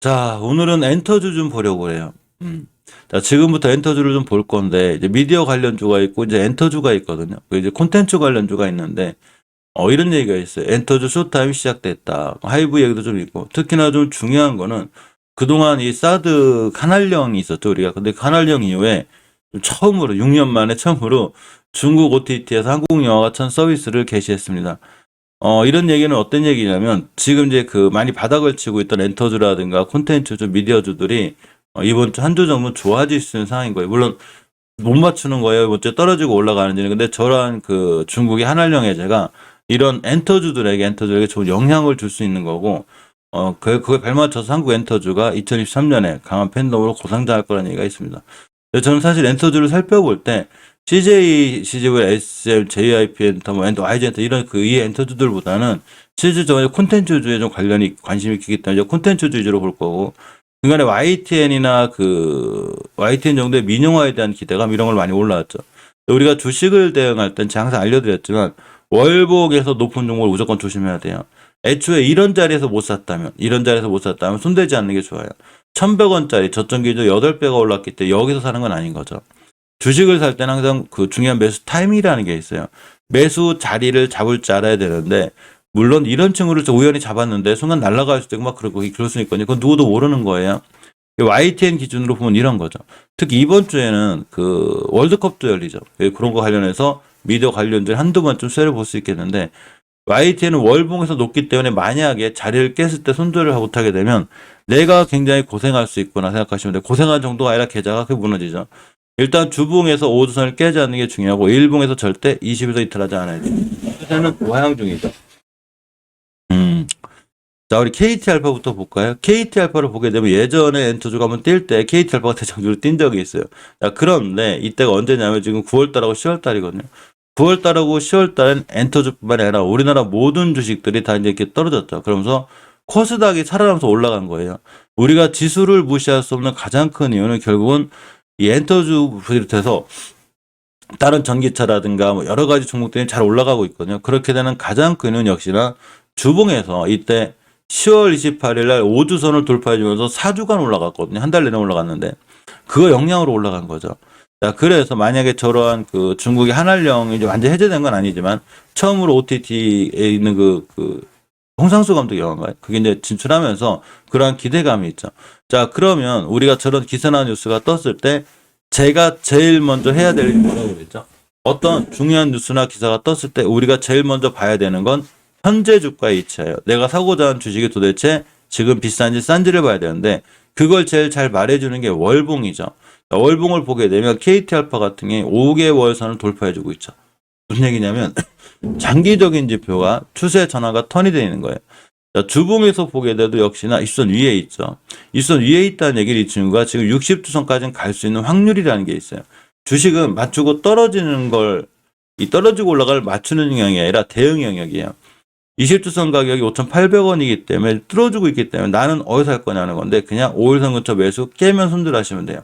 자, 오늘은 엔터주 좀 보려고 해요. 자, 지금부터 엔터주를 좀 볼 건데, 이제 미디어 관련주가 있고, 이제 엔터주가 있거든요. 이제 콘텐츠 관련주가 있는데, 이런 얘기가 있어요. 엔터주 쇼타임 시작됐다. 하이브 얘기도 좀 있고, 특히나 좀 중요한 거는, 그동안 이 사드 카날령이 있었죠, 우리가. 근데 카날령 이후에, 처음으로, 6년 만에 처음으로 중국 OTT에서 한국 영화가 첫 서비스를 개시했습니다. 이런 얘기는 어떤 얘기냐면, 지금 이제 그 많이 바닥을 치고 있던 엔터주라든가 콘텐츠주, 미디어주들이 이번 주 한 주 정도 좋아질 수 있는 상황인 거예요. 물론 못 맞추는 거예요. 어째 떨어지고 올라가는지는. 근데 저러한 그 중국의 한알령 해제가 이런 엔터주들에게 좋은 영향을 줄 수 있는 거고, 그거에 발맞춰서 한국 엔터주가 2023년에 강한 팬덤으로 고상장할 거라는 얘기가 있습니다. 저는 사실 엔터주를 살펴볼 때 CJ, CGV, SM, JYP 엔터, YG 엔터 이런 이 엔터주들보다는 실질적으로 콘텐츠주에 좀 관심이 크기 때문에 콘텐츠주 위주로 볼 거고, 중간에 YTN이나 YTN 정도의 민영화에 대한 기대감 이런 걸 많이 올라왔죠. 우리가 주식을 대응할 땐 제가 항상 알려드렸지만 월봉에서 높은 종목을 무조건 조심해야 돼요. 애초에 이런 자리에서 못 샀다면 손대지 않는 게 좋아요. 1,100원짜리 저점 기준 8배가 올랐기 때문에 여기서 사는 건 아닌 거죠. 주식을 살 때는 항상 그 중요한 매수 타이밍이라는 게 있어요. 매수 자리를 잡을 줄 알아야 되는데, 물론 이런 친구를 우연히 잡았는데 순간 날아갈 수도 있고 막 그럴 수 있거든요. 그건 누구도 모르는 거예요. YTN 기준으로 보면 이런 거죠. 특히 이번 주에는 그 월드컵도 열리죠. 그런 거 관련해서 미디어 관련들 한두 번쯤 쇠를 수 있겠는데, YTN은 월봉에서 높기 때문에 만약에 자리를 깼을 때 손절을 못하게 되면 내가 굉장히 고생할 수 있구나 생각하시면 돼요. 고생할 정도가 아니라 계좌가 크게 무너지죠. 일단 주봉에서 5주선을 깨지 않는 게 중요하고, 일봉에서 절대 20에서 이탈하지 않아야 돼요. 요새는 우하향 중이죠. 자, 우리 KT알파부터 볼까요? KT알파를 보게 되면 예전에 엔터주가 한번 뛸 때 KT알파가 대장주로 뛴 적이 있어요. 자, 그런데 이때가 언제냐면 지금 9월달하고 10월달이거든요. 9월달하고 10월달엔 엔터주뿐만 아니라 우리나라 모든 주식들이 다 이제 이렇게 떨어졌죠. 그러면서 코스닥이 살아나면서 올라간 거예요. 우리가 지수를 무시할 수 없는 가장 큰 이유는 결국은 이 엔터주 비롯해서 다른 전기차라든가 뭐 여러 가지 종목들이 잘 올라가고 있거든요. 그렇게 되는 가장 큰 이유는 역시나 주봉에서 이때 10월 28일 날 5주선을 돌파해주면서 4주간 올라갔거든요. 한 달 내내 올라갔는데 그거 영향으로 올라간 거죠. 자, 그래서 만약에 저러한 그 중국의 한알령이 이제 완전 해제된 건 아니지만 처음으로 OTT에 있는 홍상수 감독 영화인가요? 그게 이제 진출하면서 그러한 기대감이 있죠. 자, 그러면 우리가 저런 기사나 뉴스가 떴을 때 제가 제일 먼저 해야 될 일이 뭐라고 그랬죠? 어떤 중요한 뉴스나 기사가 떴을 때 우리가 제일 먼저 봐야 되는 건 현재 주가의 이치예요. 내가 사고자 하는 주식이 도대체 지금 비싼지 싼지를 봐야 되는데 그걸 제일 잘 말해주는 게 월봉이죠. 월봉을 보게 되면 KT알파 같은 게 5개월선을 돌파해주고 있죠. 무슨 얘기냐면 장기적인 지표가 추세 전환과 턴이 되어 있는 거예요. 자, 주봉에서 보게 돼도 역시나 20선 위에 있죠. 20선 위에 있다는 얘기를 이 친구가 지금 60주선까지는 갈 수 있는 확률이라는 게 있어요. 주식은 맞추고 떨어지는 걸, 이 떨어지고 올라갈 맞추는 영역이 아니라 대응 영역이에요. 20주선 가격이 5,800원이기 때문에 뚫어주고 있기 때문에 나는 어디서 할 거냐는 건데 그냥 5일선 근처 매수 깨면 손절하시면 돼요.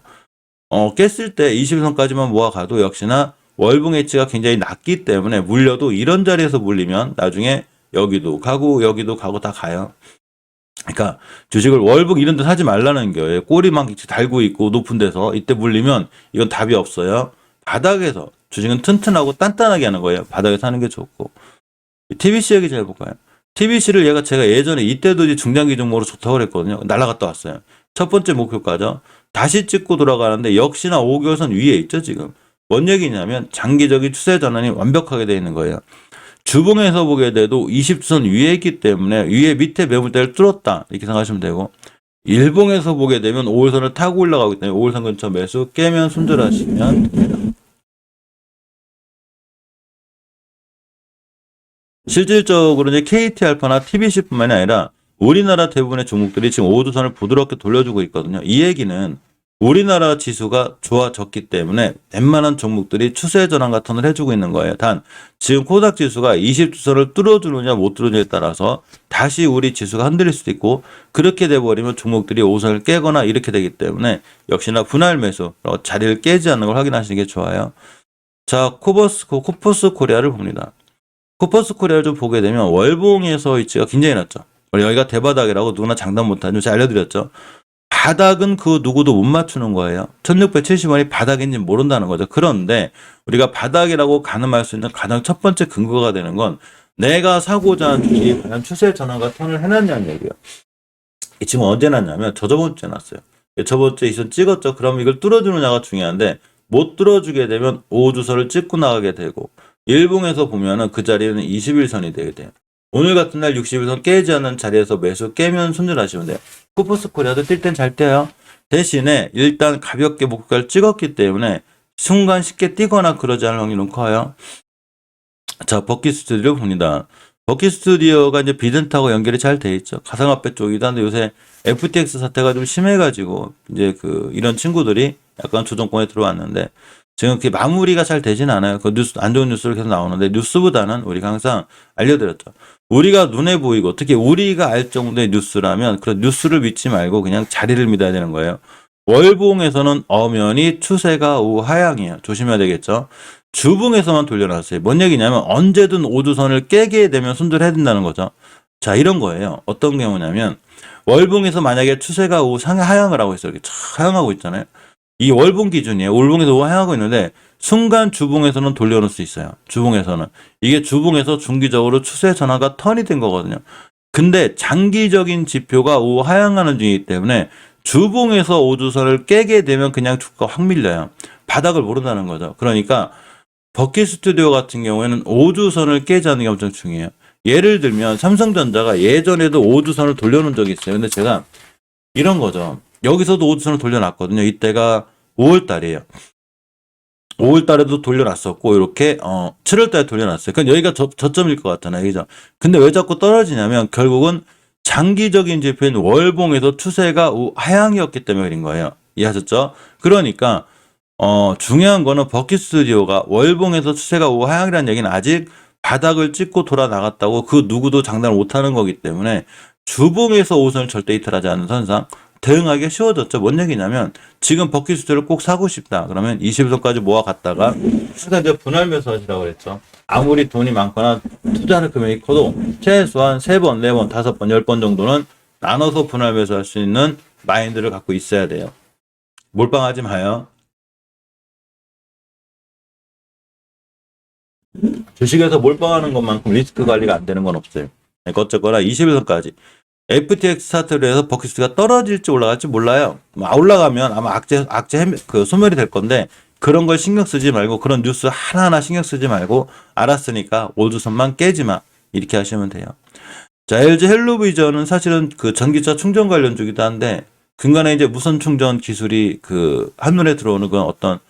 깼을 때 20선까지만 모아가도 역시나 월봉 엣지가 굉장히 낮기 때문에 물려도 이런 자리에서 물리면 나중에 여기도 가고 다 가요. 그러니까 주식을 월봉 이런 데 사지 말라는 거예요. 꼬리 막 달고 있고 높은 데서 이때 물리면 이건 답이 없어요. 바닥에서 주식은 튼튼하고 단단하게 하는 거예요. 바닥에서 하는 게 좋고. TBC 얘기 잘 해볼까요? TBC를 제가 예전에 이때도 이제 중장기 종목으로 좋다고 그랬거든요. 날아갔다 왔어요. 첫 번째 목표가죠. 다시 찍고 돌아가는데 역시나 5개월선 위에 있죠, 지금. 뭔 얘기냐면 장기적인 추세 전환이 완벽하게 되어 있는 거예요. 주봉에서 보게 돼도 20주선 위에 있기 때문에 위에 밑에 매물대를 뚫었다. 이렇게 생각하시면 되고, 일봉에서 보게 되면 5일선을 타고 올라가기 때문에 5일선 근처 매수 깨면 손절하시면 됩니다. 실질적으로 이제 KT알파나 TBC뿐만이 아니라 우리나라 대부분의 종목들이 지금 5주선을 부드럽게 돌려주고 있거든요. 이 얘기는 우리나라 지수가 좋아졌기 때문에 웬만한 종목들이 추세 전환 같은 걸 해주고 있는 거예요. 단 지금 코스닥 지수가 20주선을 뚫어주느냐 못 뚫어주느냐에 따라서 다시 우리 지수가 흔들릴 수도 있고, 그렇게 돼버리면 종목들이 5선을 깨거나 이렇게 되기 때문에 역시나 분할 매수, 자리를 깨지 않는 걸 확인하시는 게 좋아요. 자, 코퍼스 코리아를 봅니다. 코퍼스 코리아를 좀 보게 되면 월봉에서 위치가 굉장히 낮죠. 여기가 대바닥이라고 누구나 장담 못하죠. 제가 알려드렸죠. 바닥은 그 누구도 못 맞추는 거예요. 1670원이 바닥인지 모른다는 거죠. 그런데 우리가 바닥이라고 가늠할 수 있는 가장 첫 번째 근거가 되는 건 내가 사고자 하는 주식이 과연 추세 전환과 턴을 해놨냐는 얘기예요. 이 지금 언제 났냐면 저번 주에 났어요. 저번 주에 이선 찍었죠. 그럼 이걸 뚫어주느냐가 중요한데 못 뚫어주게 되면 5주선을 찍고 나가게 되고 일봉에서 보면은 그 자리는 21선이 되게 돼요. 오늘 같은 날 60일선 깨지 않는 자리에서 매수 깨면 손절하시면 돼요. 쿠퍼스 코리아도 뛸 땐 잘 뛰어요. 대신에 일단 가볍게 목표가를 찍었기 때문에 순간 쉽게 뛰거나 그러지 않을 확률은 커요. 자, 버킷 스튜디오 봅니다. 버킷 스튜디오가 이제 비든타고 연결이 잘 돼 있죠. 가상화폐 쪽이다. 근데 요새 FTX 사태가 좀 심해가지고 이제 이런 친구들이 약간 조정권에 들어왔는데 지금 그게 마무리가 잘 되진 않아요. 그 뉴스, 안 좋은 뉴스를 계속 나오는데 뉴스보다는 우리가 항상 알려드렸죠. 우리가 눈에 보이고 특히 우리가 알 정도의 뉴스라면 그런 뉴스를 믿지 말고 그냥 자리를 믿어야 되는 거예요. 월봉에서는 엄연히 추세가 우하향이에요. 조심해야 되겠죠. 주봉에서만 돌려놨어요. 뭔 얘기냐면 언제든 5주선을 깨게 되면 손절해야 된다는 거죠. 자, 이런 거예요. 어떤 경우냐면 월봉에서 만약에 추세가 우하향을 하고 있어요. 이렇게 하향하고 있잖아요. 이 월봉 기준이에요. 월봉에서 우하향하고 있는데 순간 주봉에서는 돌려놓을 수 있어요. 주봉에서는. 이게 주봉에서 중기적으로 추세 전환과 턴이 된 거거든요. 근데 장기적인 지표가 우하향하는 중이기 때문에 주봉에서 5주선을 깨게 되면 그냥 주가가 확 밀려요. 바닥을 모른다는 거죠. 그러니까 버킷 스튜디오 같은 경우에는 5주선을 깨지 않는 게 엄청 중요해요. 예를 들면 삼성전자가 예전에도 5주선을 돌려놓은 적이 있어요. 근데 제가 이런 거죠. 여기서도 5주선을 돌려놨거든요. 이때가 5월 달이에요. 5월 달에도 돌려놨었고, 이렇게, 7월 달에 돌려놨어요. 그럼 여기가 저점일 것 같잖아요. 그죠? 근데 왜 자꾸 떨어지냐면, 결국은 장기적인 지표인 월봉에서 추세가 하향이었기 때문에 그런 거예요. 이해하셨죠? 그러니까, 중요한 거는 버킷 스튜디오가 월봉에서 추세가 우하향이라는 얘기는 아직 바닥을 찍고 돌아 나갔다고 그 누구도 장담을 못하는 거기 때문에 주봉에서 5선을 절대 이탈하지 않는 선상 대응하기가 쉬워졌죠. 뭔 얘기냐면 지금 버킷 스튜디오를 꼭 사고 싶다. 그러면 20선까지 모아갔다가 항상 이제 분할 매수하시라고 그랬죠. 아무리 돈이 많거나 투자하는 금액이 커도 최소한 3번, 4번, 5번, 10번 정도는 나눠서 분할 매수할 수 있는 마인드를 갖고 있어야 돼요. 몰빵하지 마요. 주식에서 몰빵하는 것만큼 리스크 관리가 안 되는 건 없어요. 그러니까 어쨌거나 21선까지. FTX 사태로 해서 버킷스가 떨어질지 올라갈지 몰라요. 올라가면 아마 악재 소멸이 될 건데 그런 걸 신경 쓰지 말고 그런 뉴스 하나하나 신경 쓰지 말고 알았으니까 5주선만 깨지 마. 이렇게 하시면 돼요. 자, LG 헬로비전은 사실은 전기차 충전 관련 주기도 한데 근간에 이제 무선 충전 기술이 한눈에 들어오는 건 어떤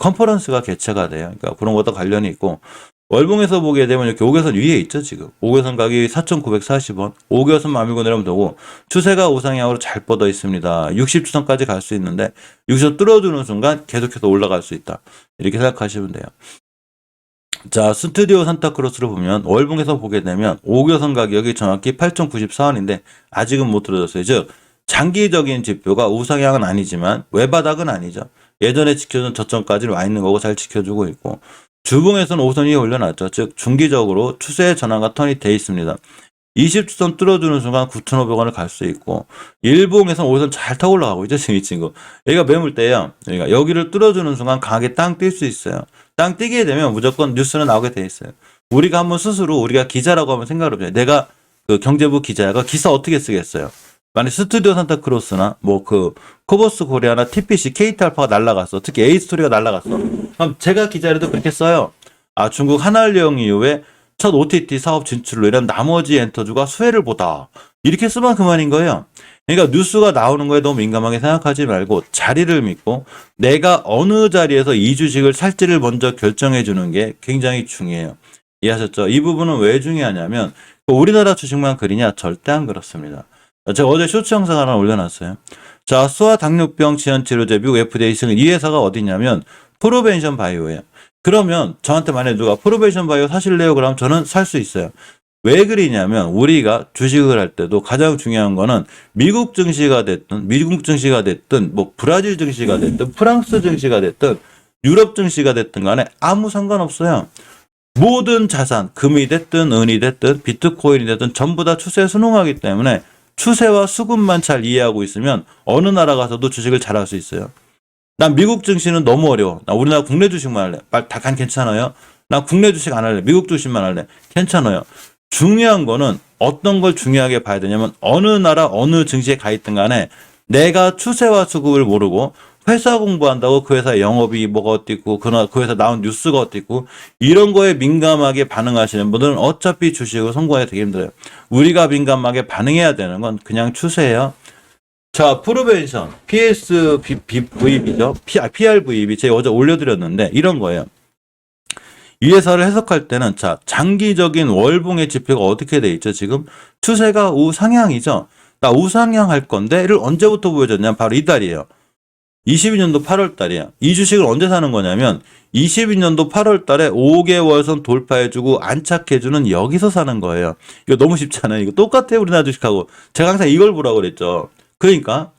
컨퍼런스가 개최가 돼요. 그러니까 그런 것도 관련이 있고 월봉에서 보게 되면 이렇게 5개선 위에 있죠, 지금. 5개선 가격이 4,940원. 5개선만 밀고 내려오면 되고, 추세가 우상향으로 잘 뻗어 있습니다. 60주선까지 갈 수 있는데, 60선 뚫어주는 순간 계속해서 올라갈 수 있다. 이렇게 생각하시면 돼요. 자, 스튜디오 산타크로스를 보면, 월봉에서 보게 되면, 5개선 가격이 정확히 8,094원인데, 아직은 못 들어졌어요. 즉, 장기적인 지표가 우상향은 아니지만, 외바닥은 아니죠. 예전에 지켜준 저점까지 와 있는 거고 잘 지켜주고 있고, 주봉에서는 5선 위에 올려놨죠. 즉 중기적으로 추세의 전환과 턴이 돼 있습니다. 20주선 뚫어주는 순간 9,500원을 갈 수 있고 일봉에서는 5선 잘 타고 올라가고 있죠. 지금 이 친구. 여기가 매물대예요. 그러니까 여기를 뚫어주는 순간 강하게 땅 뛸 수 있어요. 땅 뛰게 되면 무조건 뉴스는 나오게 돼 있어요. 우리가 한번 스스로 우리가 기자라고 한번 생각을 해보자. 내가 경제부 기자가 기사 어떻게 쓰겠어요? 만약 스튜디오 산타크로스나 코버스 코리아나 TPC, KT알파가 날라갔어. 특히 A스토리가 날라갔어. 그럼 제가 기자라도 그렇게 써요. 중국 한알령 이후에 첫 OTT 사업 진출로 이런 나머지 엔터주가 수혜를 보다. 이렇게 쓰면 그만인 거예요. 그러니까 뉴스가 나오는 거에 너무 민감하게 생각하지 말고 자리를 믿고 내가 어느 자리에서 이 주식을 살지를 먼저 결정해 주는 게 굉장히 중요해요. 이해하셨죠? 이 부분은 왜 중요하냐면 우리나라 주식만 그리냐? 절대 안 그렇습니다. 제가 어제 쇼츠 영상 하나 올려놨어요. 자, 소아 당뇨병 지연치료제 미국 FDA 승인 이 회사가 어디냐면 프로벤션 바이오예요. 그러면 저한테 만약에 누가 프로벤션 바이오 사실래요? 그러면 저는 살 수 있어요. 왜 그러냐면 우리가 주식을 할 때도 가장 중요한 거는 미국 증시가 됐든 브라질 증시가 됐든 프랑스 증시가 됐든 유럽 증시가 됐든 간에 아무 상관없어요. 모든 자산, 금이 됐든 은이 됐든 비트코인이 됐든 전부 다 추세에 순응하기 때문에 추세와 수급만 잘 이해하고 있으면 어느 나라 가서도 주식을 잘할 수 있어요. 난 미국 증시는 너무 어려워. 나 우리나라 국내 주식만 할래. 다간 괜찮아요. 나 국내 주식 안 할래. 미국 주식만 할래. 괜찮아요. 중요한 거는 어떤 걸 중요하게 봐야 되냐면 어느 나라 어느 증시에 가 있든 간에 내가 추세와 수급을 모르고 회사 공부한다고 그 회사 영업이 뭐가 어떻고 그 회사 나온 뉴스가 어떻고 이런 거에 민감하게 반응하시는 분들은 어차피 주식을 성공하기 되게 힘들어요. 우리가 민감하게 반응해야 되는 건 그냥 추세예요. 자, 프로벤션, PSVB죠. PRVB 제가 어제 올려드렸는데 이런 거예요. 이 회사를 해석할 때는 자, 장기적인 월봉의 지표가 어떻게 돼 있죠? 지금 추세가 우상향이죠. 나 우상향 할 건데를 언제부터 보여줬냐? 바로 이달이에요. 22년도 8월 달이야. 이 주식을 언제 사는 거냐면 22년도 8월 달에 5개월선 돌파해주고 안착해주는 여기서 사는 거예요. 이거 너무 쉽잖아요. 이거 똑같아요. 우리나라 주식하고. 제가 항상 이걸 보라고 그랬죠. 그러니까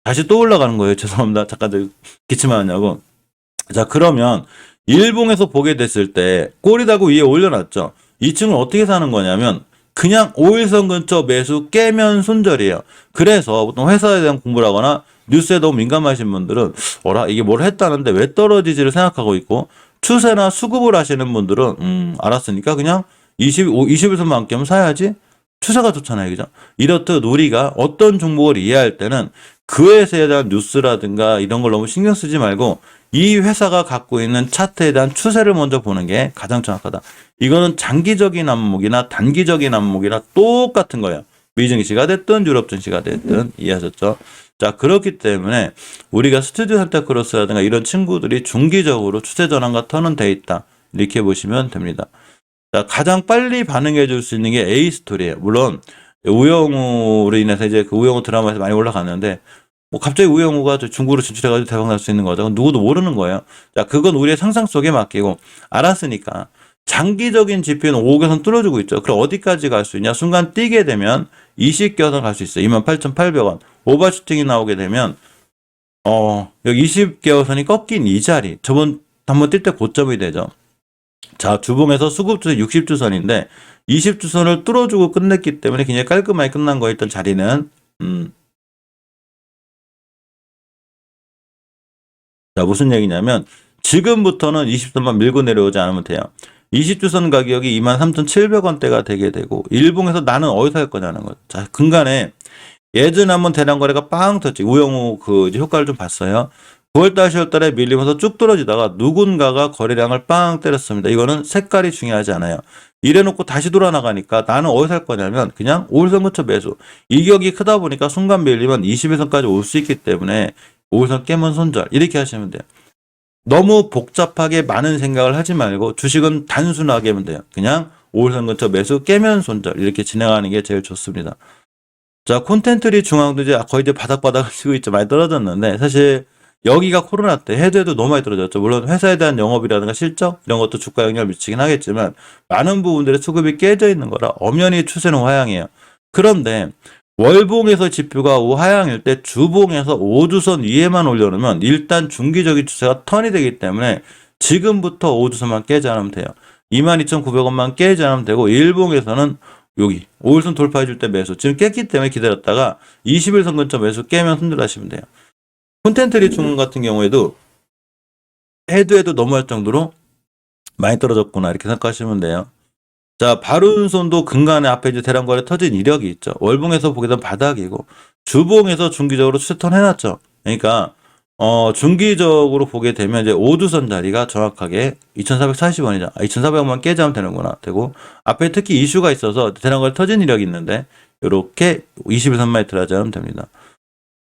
다시 또 올라가는 거예요. 죄송합니다. 잠깐 기침만 하냐고. 자, 그러면 일봉에서 보게 됐을 때 꼬리다고 위에 올려놨죠. 이 층을 어떻게 사는 거냐면 그냥 5일선 근처 매수 깨면 손절이에요. 그래서 보통 회사에 대한 공부를 하거나 뉴스에 너무 민감하신 분들은 어라 이게 뭘 했다는데 왜 떨어지지를 생각하고 있고 추세나 수급을 하시는 분들은 알았으니까 그냥 20일선만 깨면 사야지. 추세가 좋잖아요. 그죠? 이렇듯 우리가 어떤 종목을 이해할 때는 그 회사에 대한 뉴스라든가 이런 걸 너무 신경 쓰지 말고 이 회사가 갖고 있는 차트에 대한 추세를 먼저 보는 게 가장 정확하다. 이거는 장기적인 안목이나 단기적인 안목이나 똑같은 거예요. 미증시가 됐든 유럽 증시가 됐든 이해하셨죠? 자, 그렇기 때문에 우리가 스튜디오 산타크로스라든가 이런 친구들이 중기적으로 추세 전환과 턴은 돼 있다. 이렇게 보시면 됩니다. 자, 가장 빨리 반응해 줄 수 있는 게 A스토리예요. 물론 우영우로 인해서 이제 그 우영우 드라마에서 많이 올라갔는데 뭐 갑자기 우영우가 중국으로 진출해가지고 대박 날 수 있는 거죠. 누구도 모르는 거예요. 자, 그건 우리의 상상 속에 맡기고 알았으니까 장기적인 지표는 5개선 뚫어주고 있죠. 그럼 어디까지 갈 수 있냐? 순간 뛰게 되면 20개선 갈 수 있어요. 28,800원. 오버슈팅이 나오게 되면 여기 20개선이 꺾인 이 자리. 저번 한번 뛸 때 고점이 되죠. 자, 주봉에서 수급주선 60주선인데 20주선을 뚫어주고 끝냈기 때문에 굉장히 깔끔하게 끝난 거였던 자리는 자, 무슨 얘기냐면 지금부터는 20선만 밀고 내려오지 않으면 돼요. 20주선 가격이 23,700원대가 되게 되고 일봉에서 나는 어디서 할 거냐는 거죠. 자, 근간에 예전에 한번 대량 거래가 빵 터지 우영우 그 효과를 좀 봤어요. 9월달, 10월달에 밀리면서 쭉 떨어지다가 누군가가 거래량을 빵 때렸습니다. 이거는 색깔이 중요하지 않아요. 이래놓고 다시 돌아나가니까 나는 어디서 할 거냐면 그냥 5일선 근처 매수. 이격이 크다 보니까 순간 밀리면 21선까지 올 수 있기 때문에 5일선 깨면 손절. 이렇게 하시면 돼요. 너무 복잡하게 많은 생각을 하지 말고 주식은 단순하게 하면 돼요. 그냥 5일선 근처 매수 깨면 손절. 이렇게 진행하는 게 제일 좋습니다. 자, 콘텐츠리 중앙도 이제 거의 이제 바닥바닥을 치고 있죠. 많이 떨어졌는데 사실 여기가 코로나 때 해도해도 너무 많이 떨어졌죠. 물론 회사에 대한 영업이라든가 실적 이런 것도 주가 영향을 미치긴 하겠지만 많은 부분들의 수급이 깨져 있는 거라 엄연히 추세는 하향이에요. 그런데 월봉에서 지표가 하향일 때 주봉에서 5주선 위에만 올려놓으면 일단 중기적인 추세가 턴이 되기 때문에 지금부터 5주선만 깨지 않으면 돼요. 22,900원만 깨지 않으면 되고 일봉에서는 여기 5일선 돌파해 줄 때 매수 지금 깼기 때문에 기다렸다가 21선 근처 매수 깨면 손절하시면 돼요. 콘텐트 리충 같은 경우에도 해도 넘어갈 정도로 많이 떨어졌구나 이렇게 생각하시면 돼요. 자, 바른손도 근간에 앞에 이제 대량거래 터진 이력이 있죠. 월봉에서 보게 되면 바닥이고 주봉에서 중기적으로 추세턴 해놨죠. 그러니까 중기적으로 보게 되면 이제 5주선 자리가 정확하게 2,440원이죠. 2,400원만 깨자면 되는구나. 되고 앞에 특히 이슈가 있어서 대량거래 터진 이력이 있는데 이렇게 21선만 들어가자면 됩니다.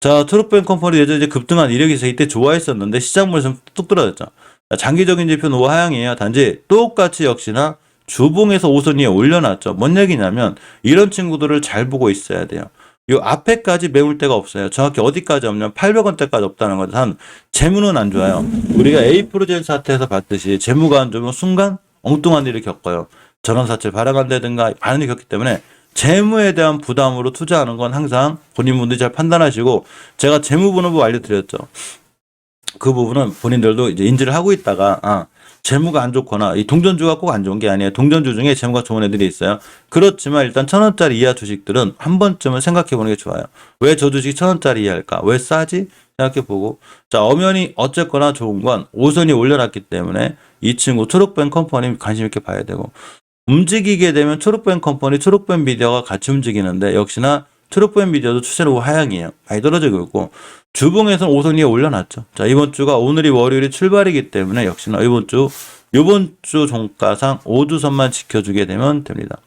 자, 트롯뱅 컴퍼니 예전에 이제 급등한 이력이 있어서 이때 좋아했었는데 시장물이 좀 뚝 떨어졌죠. 장기적인 지표는 우하향이에요. 단지 똑같이 역시나 주봉에서 5선 위에 올려놨죠. 뭔 얘기냐면 이런 친구들을 잘 보고 있어야 돼요. 요 앞에까지 매물대가 없어요. 정확히 어디까지 없냐면 800원대까지 없다는 거죠. 한 재무는 안 좋아요. 우리가 에이프로젠 사태에서 봤듯이 재무가 안 좋으면 순간 엉뚱한 일을 겪어요. 전환사채를 발행한다든가 반응이 겪기 때문에 재무에 대한 부담으로 투자하는 건 항상 본인분들이 잘 판단하시고 제가 재무분업을 알려드렸죠. 그 부분은 본인들도 이제 인지를 하고 있다가 재무가 안 좋거나 이 동전주가 꼭 안 좋은 게 아니에요. 동전주 중에 재무가 좋은 애들이 있어요. 그렇지만 일단 1,000원짜리 이하 주식들은 한 번쯤은 생각해 보는 게 좋아요. 왜 저 주식 1,000원짜리 이하일까? 왜 싸지? 생각해 보고 자, 엄연히 어쨌거나 좋은 건 5선이 올려놨기 때문에 이 친구 초록뱅 컴퍼니 관심 있게 봐야 되고 움직이게 되면 초록뱅 컴퍼니, 초록뱅 미디어가 같이 움직이는데 역시나 초록뱅 미디어도 추세로 하향이에요. 많이 떨어지고 있고 주봉에서는 5선 위에 올려놨죠. 자, 이번 주가 오늘이 월요일이 출발이기 때문에 역시나 이번 주 종가상 5주선만 지켜주게 되면 됩니다.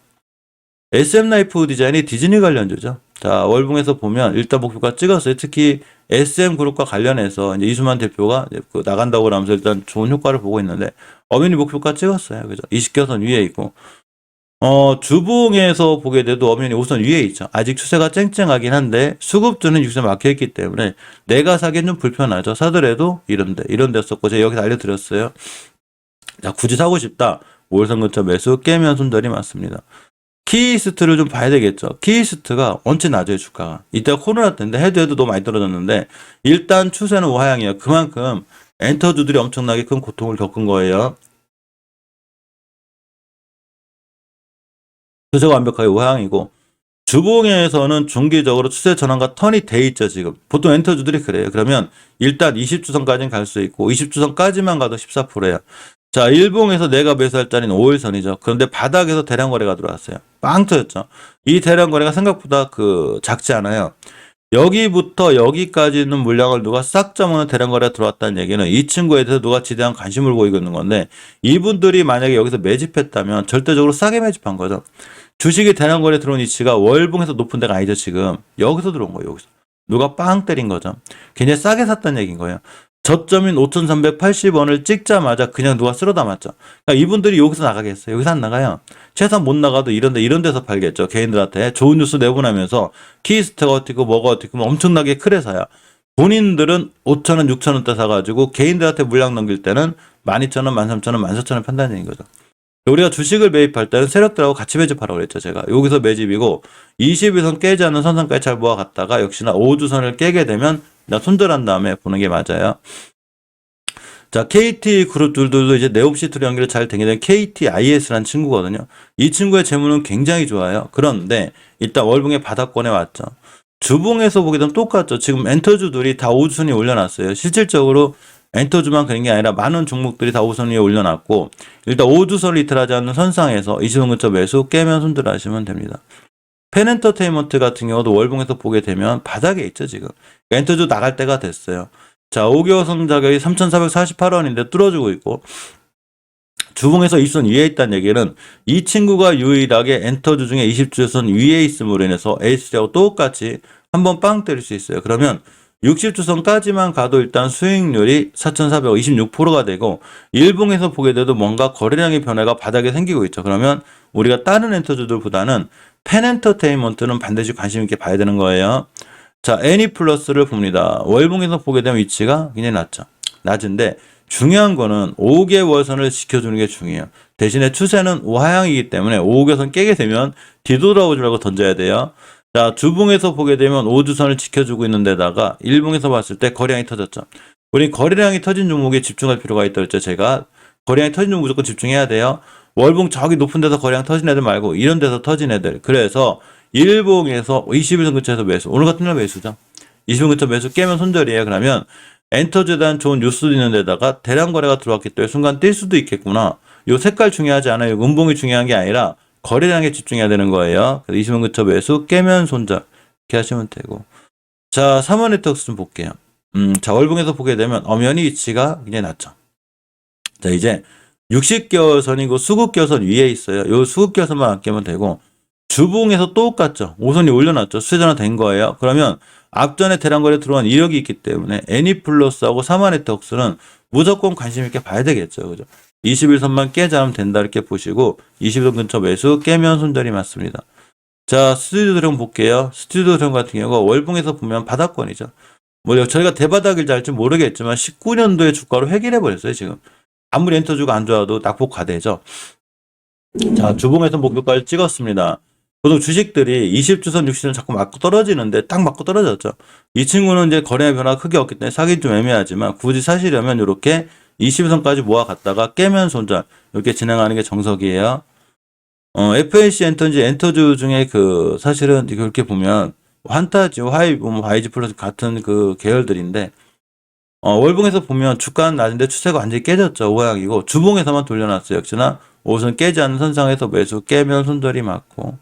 SM라이프 디자인이 디즈니 관련주죠. 자, 월봉에서 보면 일단 목표가 찍었어요. 특히 SM그룹과 관련해서 이제 이수만 대표가 이제 나간다고 하면서 일단 좋은 효과를 보고 있는데 어민이 목표가 찍었어요. 그죠? 20개선 위에 있고 주봉에서 보게 돼도 어민이 5선 위에 있죠. 아직 추세가 쨍쨍하긴 한데 수급주는 6선 막혀있기 때문에 내가 사기엔 좀 불편하죠. 사더라도 이런 데 썼고 제가 여기서 알려드렸어요. 자, 굳이 사고 싶다. 5일선 근처 매수 깨면 손절이 맞습니다. 키이스트를 좀 봐야 되겠죠. 키이스트가 원체 낮아요, 주가가. 이때가 코로나 때인데 해도 너무 많이 떨어졌는데 일단 추세는 우하향이에요. 그만큼 엔터주들이 엄청나게 큰 고통을 겪은 거예요. 추세가 완벽하게 우하향이고 주봉에서는 중기적으로 추세 전환과 턴이 돼 있죠, 지금. 보통 엔터주들이 그래요. 그러면 일단 20주선까지는 갈 수 있고 20주선까지만 가도 14%예요. 자, 일봉에서 내가 매수할 자리는 5일선이죠. 그런데 바닥에서 대량 거래가 들어왔어요. 빵 터졌죠. 이 대량 거래가 생각보다 작지 않아요. 여기부터 여기까지 있는 물량을 누가 싹 잡아먹는 대량 거래가 들어왔다는 얘기는 이 친구에 대해서 누가 지대한 관심을 보이고 있는 건데 이분들이 만약에 여기서 매집했다면 절대적으로 싸게 매집한 거죠. 주식이 대량 거래 들어온 위치가 월봉에서 높은 데가 아니죠, 지금. 여기서 들어온 거예요, 여기서. 누가 빵 때린 거죠. 굉장히 싸게 샀다는 얘기인 거예요. 저점인 5,380원을 찍자마자 그냥 누가 쓸어 담았죠. 그러니까 이분들이 여기서 나가겠어요. 여기서 안 나가요. 최소한 못 나가도 이런 데서 팔겠죠. 개인들한테 좋은 뉴스 내보내면서 키스트가 어떻고 뭐가 어떻고 엄청나게 크게 사요. 본인들은 5,000원, 6,000원대 사가지고 개인들한테 물량 넘길 때는 12,000원, 13,000원, 14,000원 판다는 얘기인 거죠. 우리가 주식을 매입할 때는 세력들하고 같이 매집하라고 그랬죠, 제가. 여기서 매집이고 21선 깨지 않는 선상까지 잘 모아갔다가 역시나 5주선을 깨게 되면 손절한 다음에 보는 게 맞아요. 자, KT 그룹들도 이제 네옵시트로 연결을 잘 되게 된 KTIS라는 친구거든요. 이 친구의 재무는 굉장히 좋아요. 그런데 일단 월봉의 바닥권에 왔죠. 주봉에서 보게 되면 똑같죠. 지금 엔터주들이 다 5주선이 올려놨어요. 실질적으로 엔터주만 그런 게 아니라 많은 종목들이 다 5선 위에 올려놨고 일단 5주선을 이탈하지 않는 선상에서 20선 근처 매수 깨면 손절하시면 됩니다. 펜엔터테인먼트 같은 경우도 월봉에서 보게 되면 바닥에 있죠, 지금. 엔터주 나갈 때가 됐어요. 자, 5개월선 자격이 3,448원인데 뚫어주고 있고 주봉에서 20선 위에 있다는 얘기는 이 친구가 유일하게 엔터주 중에 20주선 위에 있음으로 인해서 A3하고 똑같이 한번 빵 때릴 수 있어요. 그러면 60주선까지만 가도 일단 수익률이 4,426%가 되고 일봉에서 보게 돼도 뭔가 거래량의 변화가 바닥에 생기고 있죠. 그러면 우리가 다른 엔터주들보다는 펜엔터테인먼트는 반드시 관심 있게 봐야 되는 거예요. 자, 애니플러스를 봅니다. 월봉에서 보게 되면 위치가 굉장히 낮은데 중요한 거는 5개월선을 지켜주는 게 중요해요. 대신에 추세는 우하향이기 때문에 5개선 깨게 되면 뒤돌아오지 말고 던져야 돼요. 자, 주봉에서 보게 되면 5주선을 지켜주고 있는 데다가 일봉에서 봤을 때 거래량이 터졌죠. 우리 거래량이 터진 종목에 집중할 필요가 있다 그랬죠. 제가 거래량이 터진 종목 무조건 집중해야 돼요. 월봉 저기 높은 데서 거래량 터진 애들 말고 이런 데서 터진 애들. 그래서 일봉에서 21선 근처에서 매수. 오늘 같은 날 매수죠. 20분 근처 매수 깨면 손절이에요. 그러면 엔터주에 대한 좋은 뉴스도 있는 데다가 대량 거래가 들어왔기 때문에 순간 뛸 수도 있겠구나. 요 색깔 중요하지 않아요. 음봉이 중요한 게 아니라 거래량에 집중해야 되는 거예요. 그래서 20분 근처 매수 깨면 손절 이렇게 하시면 되고. 자, 3원 네트워크스 좀 볼게요. 자, 월봉에서 보게 되면 엄연히 위치가 굉장히 낮죠. 자, 이제 60개월 선이고 수급개월 선 위에 있어요. 요 수급개월 선만 안 깨면 되고, 주봉에서 똑같죠. 5선이 올려놨죠. 수혜전환 된 거예요. 그러면 앞전에 대량거래 들어온 이력이 있기 때문에 애니플러스하고 3원 네트워크스는 무조건 관심 있게 봐야 되겠죠. 그죠? 21선만 깨지 않으면 된다 이렇게 보시고 20선 근처 매수 깨면 손절이 맞습니다. 자, 스튜디오 드럼 볼게요. 스튜디오 드럼 같은 경우가 월봉에서 보면 바닥권이죠. 뭐 저희가 대바닥일 줄 알지 모르겠지만 19년도에 주가로 획일해 버렸어요. 지금 아무리 엔터주가 안 좋아도 낙폭 과대죠. 자, 주봉에서 목표가를 찍었습니다. 보통 주식들이 20주선 60선 자꾸 맞고 떨어지는데 딱 맞고 떨어졌죠. 이 친구는 이제 거래의 변화가 크게 없기 때문에 사기 좀 애매하지만 굳이 사시려면 이렇게 20선까지 모아갔다가 깨면 손절 이렇게 진행하는 게 정석이에요. FAC 엔터인지 엔터주 중에 그 사실은 이렇게 보면 환타지, YG 플러스 같은 그 계열들인데 월봉에서 보면 주가는 낮은데 추세가 완전히 깨졌죠. 오양이고 주봉에서만 돌려놨어요. 역시나 5선 깨지 않는 선상에서 매수 깨면 손절이 맞고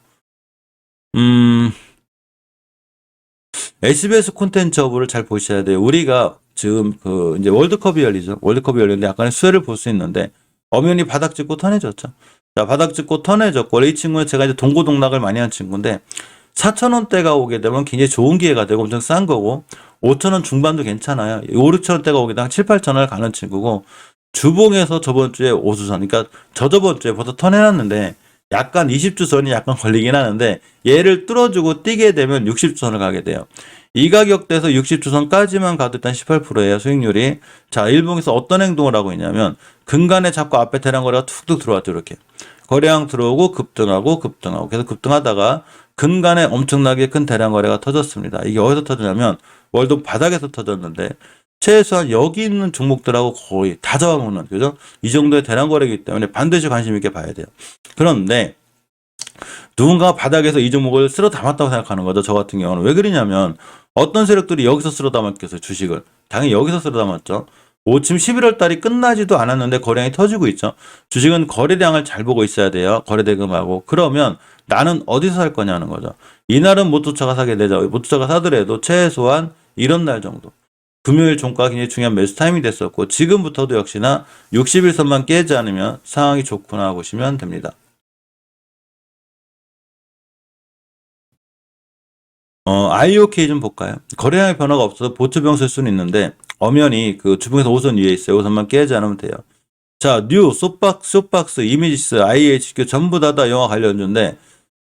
SBS 콘텐츠 허브를 잘 보셔야 돼요. 우리가 지금 그 이제 월드컵이 열리죠. 월드컵이 열리는데 약간의 수혜를 볼 수 있는데 엄연히 바닥 찍고 턴해졌죠. 자, 바닥 찍고 턴해졌고 원래 이 친구는 제가 이제 동고동락을 많이 한 친구인데 4,000원대가 오게 되면 굉장히 좋은 기회가 되고 엄청 싼 거고 5,000원 중반도 괜찮아요. 5, 6,000원대가 오게 되면 7, 8,000원을 가는 친구고 주봉에서 저번 주에 5수선 그러니까 저번 주에 벌써 턴해놨는데 약간 20주선이 약간 걸리긴 하는데 얘를 뚫어주고 뛰게 되면 60주선을 가게 돼요. 이 가격대에서 60주선까지만 가도 일단 18%예요. 수익률이. 자, 일봉에서 어떤 행동을 하고 있냐면 근간에 자꾸 앞에 대량 거래가 툭툭 들어왔죠. 이렇게. 거래량 들어오고 급등하고 계속 급등하다가 근간에 엄청나게 큰 대량 거래가 터졌습니다. 이게 어디서 터지냐면 월동 바닥에서 터졌는데 최소한 여기 있는 종목들하고 거의 다 잡아먹는, 그죠? 이 정도의 대량 거래이기 때문에 반드시 관심 있게 봐야 돼요. 그런데 누군가 바닥에서 이 종목을 쓸어 담았다고 생각하는 거죠. 저 같은 경우는. 왜 그러냐면 어떤 세력들이 여기서 쓸어 담았겠어요. 주식을. 당연히 여기서 쓸어 담았죠. 지금 11월 달이 끝나지도 않았는데 거래량이 터지고 있죠. 주식은 거래량을 잘 보고 있어야 돼요. 거래 대금하고. 그러면 나는 어디서 살 거냐는 거죠. 이날은 못 쫓아가 사게 되죠. 못 쫓아가 사더라도 최소한 이런 날 정도. 금요일 종가가 굉장히 중요한 매수 타임이 됐었고 지금부터도 역시나 61선만 깨지 않으면 상황이 좋구나 보시면 됩니다. IOK 좀 볼까요? 거래량의 변화가 없어서 보초병 쓸 수는 있는데 엄연히 그 주봉에서 5선 위에 있어요. 5선만 깨지 않으면 돼요. 자, 뉴, 소박스, 이미지스, IHQ 전부 다 영화 관련주인데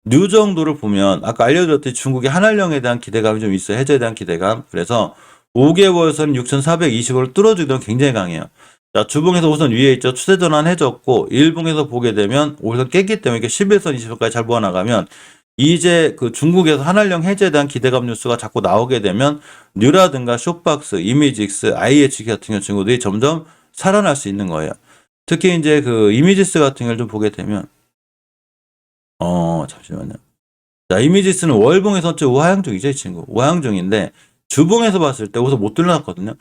뉴 정도를 보면 아까 알려드렸듯이 중국의 한알령에 대한 기대감이 좀 있어요. 해저에 대한 기대감. 그래서 5개월선 6,420원을 뚫어주기는 굉장히 강해요. 자, 주봉에서 5선 위에 있죠. 추세 전환 해줬고 일봉에서 보게 되면 5선 깼기 때문에 이렇게 11선, 20선까지 잘 모아나가면 이제 그 중국에서 한알령 해제에 대한 기대감 뉴스가 자꾸 나오게 되면 뉴라든가 쇼박스, 이미직스, IHQ 같은 친구들이 점점 살아날 수 있는 거예요. 특히 이제 그 이미지스 같은 걸 좀 보게 되면 잠시만요. 자, 이미지스는 월봉에서 우하향종이죠, 이 친구. 우하향종인데 주봉에서 봤을 때 우선 못 돌려놨거든요.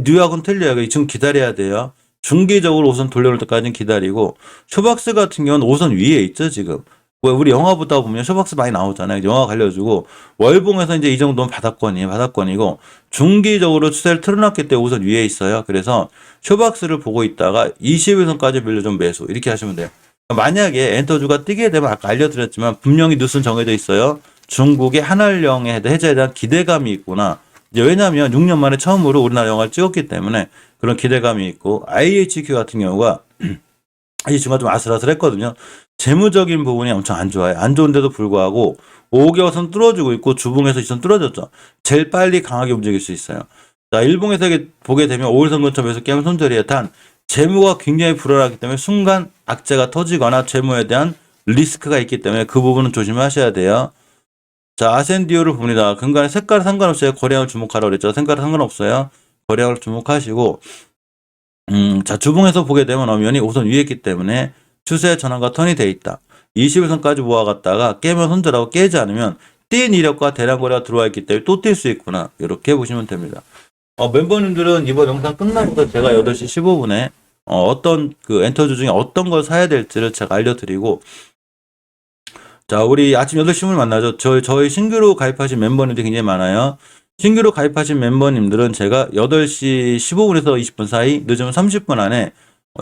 뉴하고는 틀려요. 이 친구 기다려야 돼요. 중기적으로 우선 돌려올 때까지는 기다리고 쇼박스 같은 경우는 5선 위에 있죠, 지금. 우리 영화 보다 보면 쇼박스 많이 나오잖아요. 영화 갈려주고 월봉에서 이제 이 정도면 바닥권이고 중기적으로 추세를 틀어놨기 때문에 우선 위에 있어요. 그래서 쇼박스를 보고 있다가 21선까지 밀려 좀 매수 이렇게 하시면 돼요. 만약에 엔터주가 뛰게 되면 아까 알려드렸지만 분명히 뉴스는 정해져 있어요. 중국의 한알령의 해제에 대한 기대감이 있구나. 이제 왜냐하면 6년 만에 처음으로 우리나라 영화를 찍었기 때문에 그런 기대감이 있고 IHQ 같은 경우가 이 친구가 좀 아슬아슬했거든요. 재무적인 부분이 엄청 안 좋아요. 안 좋은데도 불구하고 5개월선 뚫어주고 있고 주봉에서 2선 뚫어졌죠. 제일 빨리 강하게 움직일 수 있어요. 자, 일봉에서 보게 되면 5일선 근처에서 깨면 손절이에요. 단 재무가 굉장히 불안하기 때문에 순간 악재가 터지거나 재무에 대한 리스크가 있기 때문에 그 부분은 조심하셔야 돼요. 자, 아센디오를 봅니다. 근간에 색깔 상관없어요. 거래량을 주목하라고 그랬죠. 색깔 상관없어요. 거래량을 주목하시고 자, 주봉에서 보게 되면 엄연히 우선 위에 있기 때문에 추세 전환과 턴이 돼 있다. 21선까지 모아갔다가 깨면 손절하고 깨지 않으면 뛴 이력과 대량 거래가 들어와 있기 때문에 또 뛸 수 있구나. 이렇게 보시면 됩니다. 멤버님들은 이번 영상 끝나고서 제가 8시 15분에 어떤 그 엔터주 중에 어떤 걸 사야 될지를 제가 알려드리고, 자, 우리 아침 8시 10분 만나죠. 저희 신규로 가입하신 멤버님들이 굉장히 많아요. 신규로 가입하신 멤버님들은 제가 8시 15분에서 20분 사이, 늦으면 30분 안에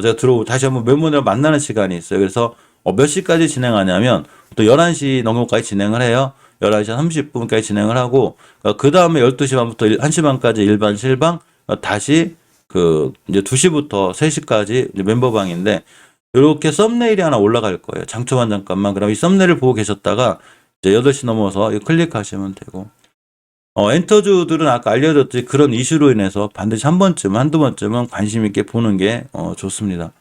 제가 다시 한번 멤버들을 만나는 시간이 있어요. 그래서 몇 시까지 진행하냐면 또 11시 넘어까지 진행을 해요. 11시 30분까지 진행을 하고, 그 다음에 12시 반부터 1시 반까지 일반 실방, 다시 이제 2시부터 3시까지 이제 멤버방인데, 이렇게 썸네일이 하나 올라갈 거예요. 장초반 잠깐만. 그럼 이 썸네일을 보고 계셨다가 이제 8시 넘어서 이거 클릭하시면 되고, 엔터주들은 아까 알려줬듯이 그런 이슈로 인해서 반드시 한두 번쯤은 관심 있게 보는 게 좋습니다.